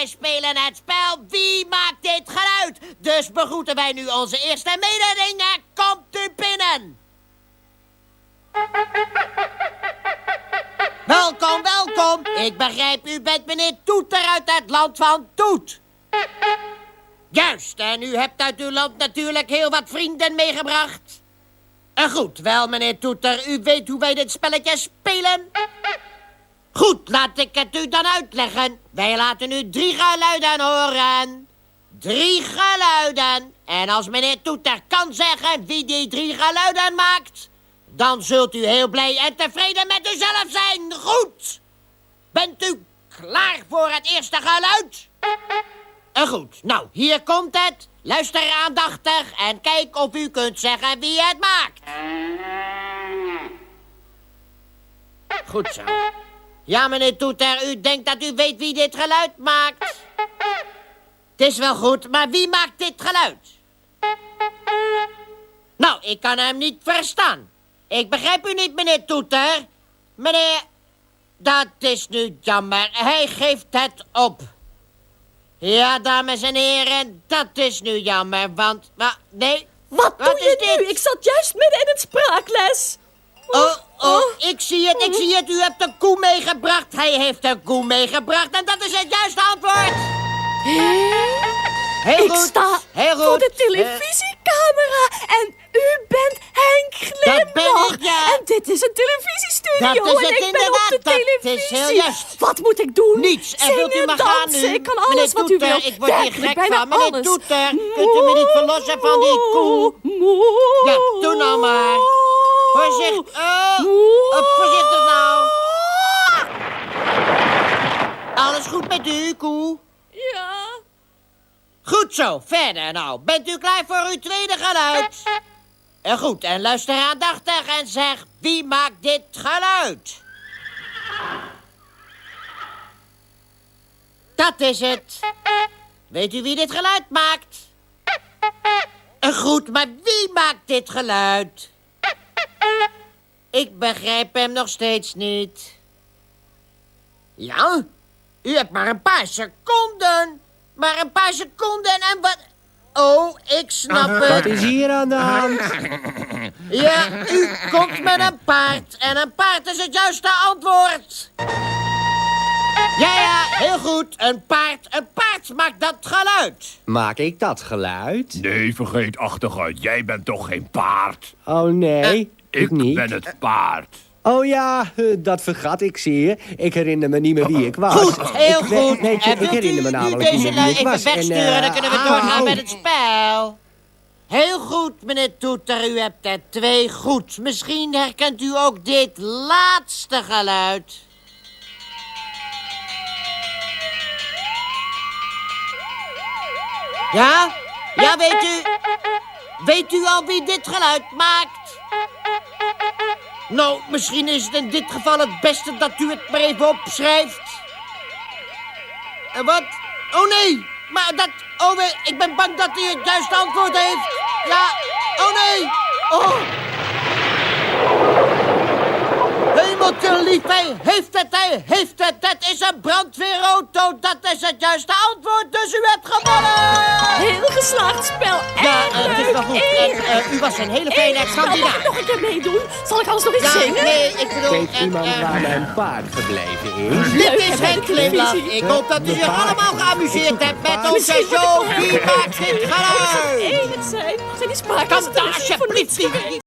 wij spelen het spel Wie maakt dit geluid? Dus begroeten wij nu onze eerste mededinger. Komt u binnen. Welkom, welkom. Ik begrijp, u bent meneer Toeter uit het land van Toet. Juist, en u hebt uit uw land natuurlijk heel wat vrienden meegebracht. Goed, wel meneer Toeter, u weet hoe wij dit spelletje spelen? Goed, laat ik het u dan uitleggen. Wij laten u 3 geluiden horen. 3 geluiden. En als meneer Toeter kan zeggen wie die 3 geluiden maakt, dan zult u heel blij en tevreden met uzelf zijn. Goed. Bent u klaar voor het eerste geluid? Goed, nou, hier komt het. Luister aandachtig en kijk of u kunt zeggen wie het maakt. Goed zo. Ja, meneer Toeter, u denkt dat u weet wie dit geluid maakt. Het is wel goed, maar wie maakt dit geluid? Nou, ik kan hem niet verstaan. Ik begrijp u niet, meneer Toeter. Meneer, dat is nu jammer. Hij geeft het op. Ja, dames en heren, dat is nu jammer, want... nee. Wat doe je nu? Ik zat juist midden in het spraakles. Ik zie het. U hebt een koe meegebracht. Hij heeft een koe meegebracht en dat is het juiste antwoord. Heel goed. Ik sta voor de televisiecamera en u bent Henk Glimlach. Dat ben ik, ja. En dit is een televisiestudio Dat is het en ik ben op de inderdaad. televisie. Dat is heel juist. Wat moet ik doen? Niets. En Zingen, wilt u maar gaan dansen, nu? ik kan alles wat u wilt. Ik word hier Werkelijk, gek bijna van. Meneer alles. Toeter, kunt u me niet verlossen van die koe? Ja, doe nou maar. Voorzichtig. Voorzichtig nou. Alles goed met u, koe? Ja. Goed zo, verder nou. Bent u klaar voor uw tweede geluid? Goed, en luister aandachtig en zeg, wie maakt dit geluid? Dat is het. Weet u wie dit geluid maakt? Goed, maar wie maakt dit geluid? Ik begrijp hem nog steeds niet. Ja? U hebt maar een paar seconden. Maar een paar seconden en wat... Oh, ik snap het. Wat is hier aan de hand? Ja, u komt met een paard. En een paard is het juiste antwoord. Ja, heel goed. Een paard maakt dat geluid. Maak ik dat geluid? Nee, vergeetachtige, jij bent toch geen paard? Oh nee, Ik niet. ben het paard. Oh ja, dat vergat ik, zie je. Ik herinner me niet meer wie ik was. Goed, heel goed. Nee, En ik wilt herinner me u namelijk niet deze meer wie lui ik even was. wegsturen, dan kunnen we doorgaan au. met het spel. Heel goed, meneer Toeter, u hebt er 2 goed. Misschien herkent u ook dit laatste geluid. Ja? Ja, weet u al wie dit geluid maakt? Nou, misschien is het in dit geval het beste dat u het maar even opschrijft. Wat? Oh nee, maar dat... Oh nee, ik ben bang dat hij het juiste antwoord heeft. Ja, oh nee. Oh. Hemeltje lief, hij heeft het. Het is een brandweerauto, dat is het juiste antwoord, dus u hebt gewonnen. Heel geslaagd spel. Ja, Erg het is leuk. wel goed. En u was een hele fijne Mag ik kandidaat. nog een keer meedoen? Zal ik anders nog iets Ja, zingen? nee, ik bedoel... Weet iemand waar mijn paard gebleven is? Dit Leuk, is hè, bij Henk de Glimlach. televisie. Ik hoop dat u zich allemaal geamuseerd hebt met onze Misschien show. moet ik Wie wel- maakt dit Ik ga geluid? enig zijn. Zijn die spraakles Kan alsjeblieft niet.